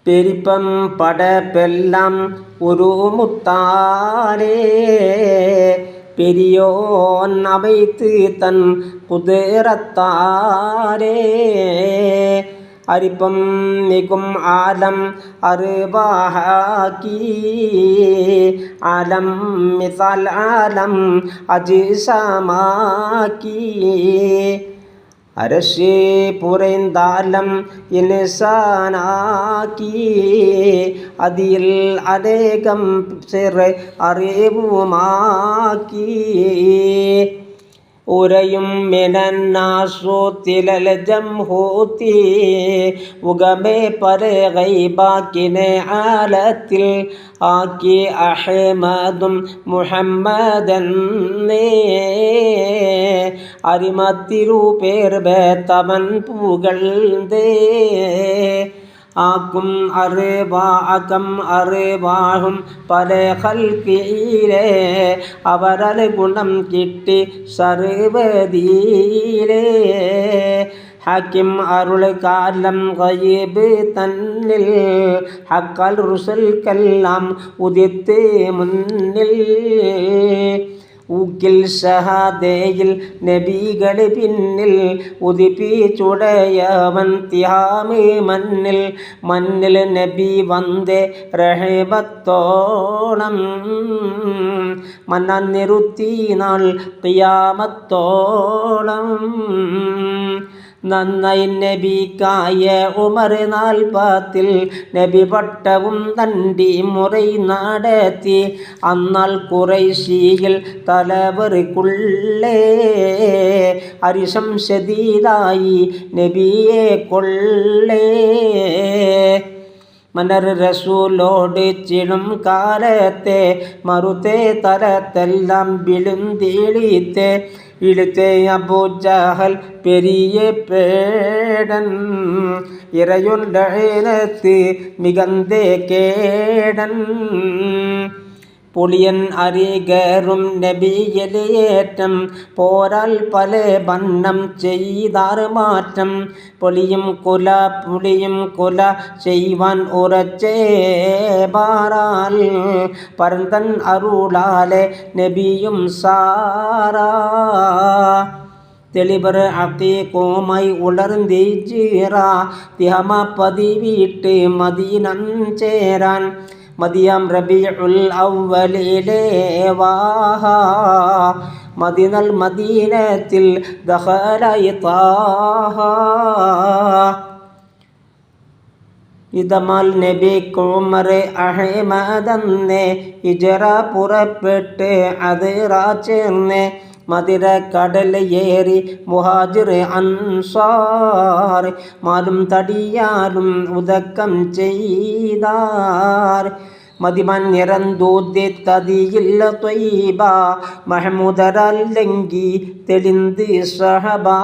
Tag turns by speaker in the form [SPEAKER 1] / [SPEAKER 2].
[SPEAKER 1] പെരിപ്പം പടപ്പെല്ലാം ഒരു മുത്താരേ പെരിയോൻ അവൈത്ത് തൻ കുതിരത്താരേ അരിപ്പം മികും ആലം അറിവാക്കി ആലം മിസാൽ ആലം അജിസമാക്കി അരശി പുരൈന്താലം ഇൻസാനാക്കി അതിൽ അനേകം സിറ് അറിവുമാക്കി ഉരയും മിനന്നാസൂത്തിലൽ ജംഹൂത്തി ഉഗമേ പരെ ഗൈബാക്കിനെ ആലത്തിൽ ആക്കി അഹ്മദും മുഹമ്മദെന്നേ അരിമത്തിരൂപേർ ബേത്തവൻ പുകഴ്ന്തേ ആക്കും അറിവാകം അറിവാഹും പല ഖൽക്കിയിലെ അവരൽ ഗുണം കിട്ടി സർവ്വതീയിലെ ഹക്കിം അരുൾ കാലം ഗൈബ് തന്നിൽ ഹക്കൽ റുസൽക്കെല്ലാം ഉദിത്ത് മുന്നിൽ ഊക്കിൽ ഷഹാദയിൽ നബികൾ പിന്നിൽ ഉദിപ്പിച്ചുടയവൻ തിഹാമ് മന്നിൽ മന്നിൽ നബി വந்தே റഹബത്തോളം മന്നാൻ നിറുത്തി നാൾ ഖിയാമത്തോളം നന്നായി നബിക്കായ ഉമർ 40 നബി പട്ടവും തണ്ടി മുറൈ നടത്തി അന്നാൽ ഖുറൈശിയിൽ തലവറിക്കുള്ളേ അരിശം ശദീദായി നബിയെ കൊള്ളേ മനർ റസൂലോട് ചിണും കാലത്തെ മറുത്തെ തരത്തെല്ലാം വിളുന്തീളിത്തെ ഇടുത്തെ അബൂജഹൽ പെരിയ പേടൻ ഇറയൊണ്ടത്ത് മികന്തേ കേടൻ പുളിയൻ അരികറും നബിയലേറ്റം പോരാൽ പല ബണ്ണം ചെയ്താർ മാറ്റം പുളിയും കുല ചെയ്യുവാൻ ഉറച്ചേ ബാറാൽ പരന്തൻ അരുളാലെ നബിയും സാറാ തെളിവർ അക്കീകോമായി ഉളർന്നീറ തിഹമ പതിവിട്ട് മദീനം ചേരാൻ മദിയം റബീഉൽ അവ്വലിലെ വാഹ മദീനൽ മദീനത്തിൽ ദഖല ത്വാഹ ഇതമാൽ നബിക്ക് ഉമർ അഹ്മദെന്ന് ഹിജ്റ പുറപ്പെട്ട് അതിറ ചേർന്ന് മദിര കടൽ ഏറി മുഹാജിർ അൻസാർ മാലും തടിയാലും ഉദക്കം ചെയ്താർ മദിമൻ നിറന്തൂതി തതിയില്ല ത്വയ്ബ മഹ്മൂദരല്ലെങ്കിൽ തെളിന്ത് സഹബാ